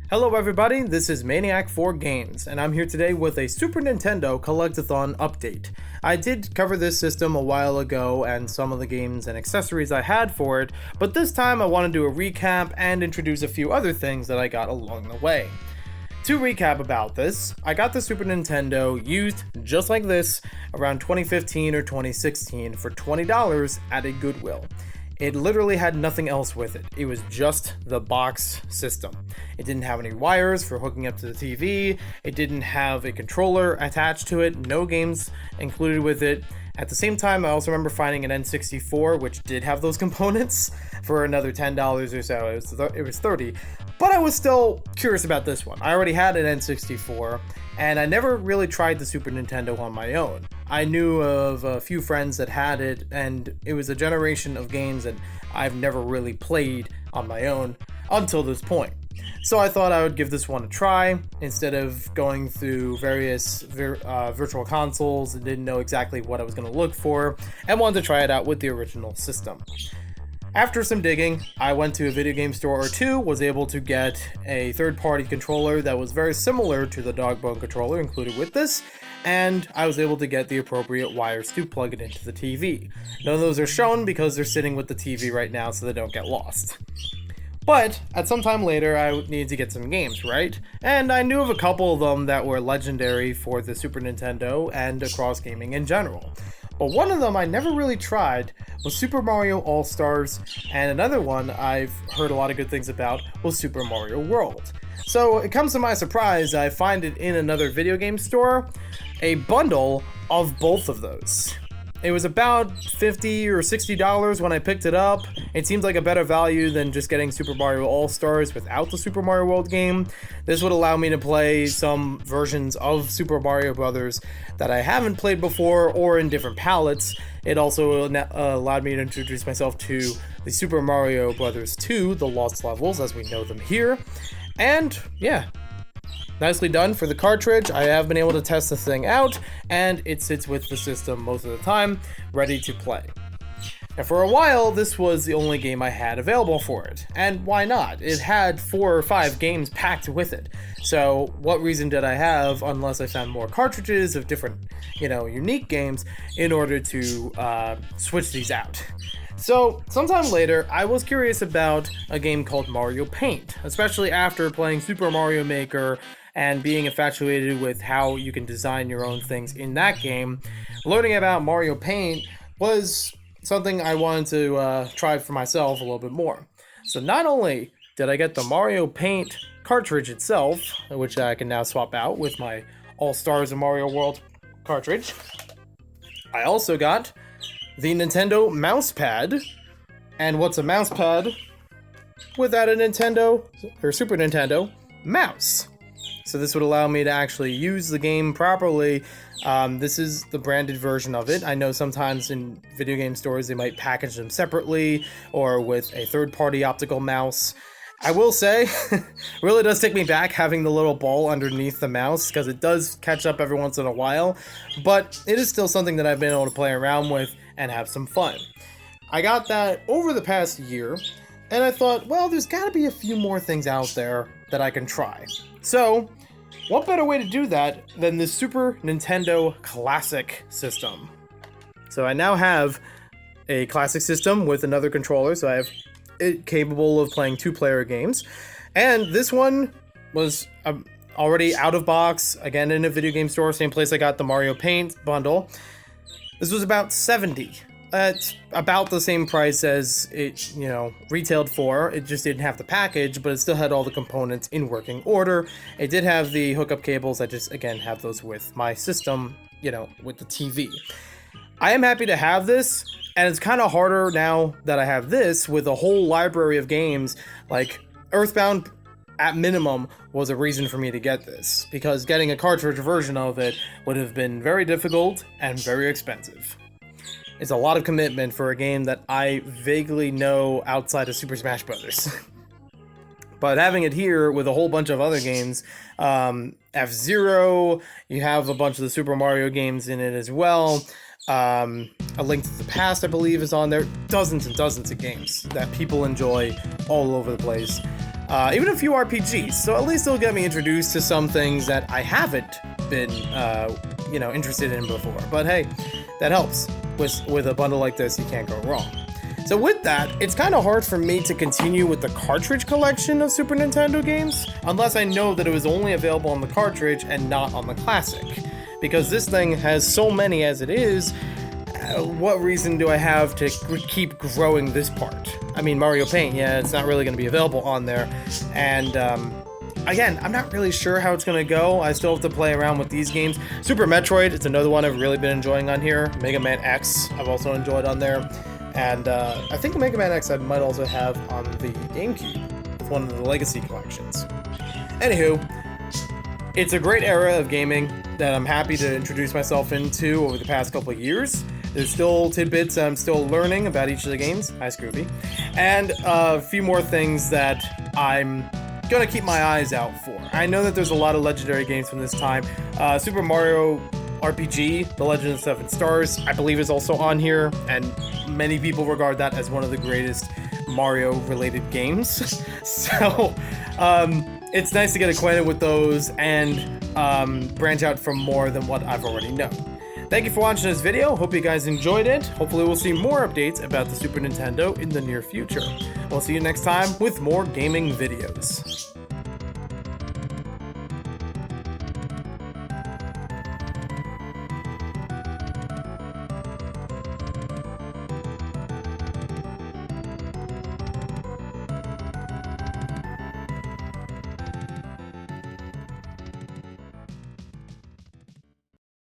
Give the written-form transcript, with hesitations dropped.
Hello everybody, this is Maniac4Games, and I'm here today with a Super Nintendo Collect-A-Thon update. I did cover this system a while ago and some of the games and accessories I had for it, but this time I want to do a recap and introduce a few other things that I got along the way. To recap about this, I got the Super Nintendo used just like this around 2015 or 2016 for $20 at a Goodwill. It literally had nothing else with it. It was just the box system. It didn't have any wires for hooking up to the TV. It didn't have a controller attached to it. No games included with it. At the same time, I also remember finding an N64, which did have those components, for another $10 or so. It was $30. But I was still curious about this one. I already had an N64, and I never really tried the Super Nintendo on my own. I knew of a few friends that had it, and it was a generation of games that I've never really played on my own until this point. So I thought I would give this one a try instead of going through various virtual consoles and didn't know exactly what I was going to look for, and wanted to try it out with the original system. After some digging, I went to a video game store or two, was able to get a third-party controller that was very similar to the Dogbone controller included with this, and I was able to get the appropriate wires to plug it into the TV. None of those are shown because they're sitting with the TV right now so they don't get lost. But at some time later, I needed to get some games, right? And I knew of a couple of them that were legendary for the Super Nintendo and across gaming in general. But one of them I never really tried was Super Mario All-Stars, and another one I've heard a lot of good things about was Super Mario World. So it comes to my surprise, I find it in another video game store, a bundle of both of those. It was about $50 or $60 when I picked it up. It seems like a better value than just getting Super Mario All-Stars without the Super Mario World game. This would allow me to play some versions of Super Mario Bros. That I haven't played before or in different palettes. It also allowed me to introduce myself to the Super Mario Bros. 2, the Lost Levels as we know them here. And yeah. Nicely done for the cartridge. I have been able to test this thing out, and it sits with the system most of the time, ready to play. Now for a while, this was the only game I had available for it, and why not? It had 4 or 5 games packed with it. So what reason did I have, unless I found more cartridges of different, unique games, in order to switch these out? So, sometime later, I was curious about a game called Mario Paint, especially after playing Super Mario Maker and being infatuated with how you can design your own things in that game. Learning about Mario Paint was something I wanted to try for myself a little bit more. So not only did I get the Mario Paint cartridge itself, which I can now swap out with my All-Stars of Mario World cartridge, I also got the Nintendo mousepad. And what's a mousepad without a Nintendo or Super Nintendo mouse? So this would allow me to actually use the game properly. This is the branded version of it. I know sometimes in video game stores they might package them separately or with a third-party optical mouse. I will say, it really does take me back having the little ball underneath the mouse, because it does catch up every once in a while, but it is still something that I've been able to play around with and have some fun. I got that over the past year, and I thought, well, there's got to be a few more things out there that I can try. So, what better way to do that than the Super Nintendo Classic system? So I now have a Classic system with another controller, so I have it capable of playing 2-player games. And this one was already out of box, again in a video game store, same place I got the Mario Paint bundle. This was about $70. It's about the same price as it, retailed for. It just didn't have the package, but it still had all the components in working order. It did have the hookup cables. I just, again, have those with my system, with the TV. I am happy to have this, and it's kind of harder now that I have this with a whole library of games. Like Earthbound, at minimum, was a reason for me to get this, because getting a cartridge version of it would have been very difficult and very expensive. It's a lot of commitment for a game that I vaguely know outside of Super Smash Bros. But having it here with a whole bunch of other games, F-Zero, you have a bunch of the Super Mario games in it as well. A Link to the Past, I believe, is on there. Dozens and dozens of games that people enjoy all over the place. even a few RPGs. So at least it'll get me introduced to some things that I haven't been, interested in before. But hey, that helps. With a bundle like this, you can't go wrong. So with that, it's kind of hard for me to continue with the cartridge collection of Super Nintendo games, unless I know that it was only available on the cartridge and not on the classic. Because this thing has so many as it is, what reason do I have to keep growing this part? I mean, Mario Paint, yeah, it's not really going to be available on there. And again, I'm not really sure how it's going to go. I still have to play around with these games. Super Metroid, it's another one I've really been enjoying on here. Mega Man X, I've also enjoyed on there. And I think Mega Man X I might also have on the GameCube with one of the Legacy collections. Anywho, it's a great era of gaming that I'm happy to introduce myself into over the past couple of years. There's still tidbits I'm still learning about each of the games. Hi, Scooby. And a few more things that I'm gonna keep my eyes out for. I know that there's a lot of legendary games from this time. Super Mario RPG, The Legend of Seven Stars, I believe is also on here, and many people regard that as one of the greatest Mario-related games. So, it's nice to get acquainted with those and branch out from more than what I've already known. Thank you for watching this video. Hope you guys enjoyed it. Hopefully we'll see more updates about the Super Nintendo in the near future. We'll see you next time with more gaming videos.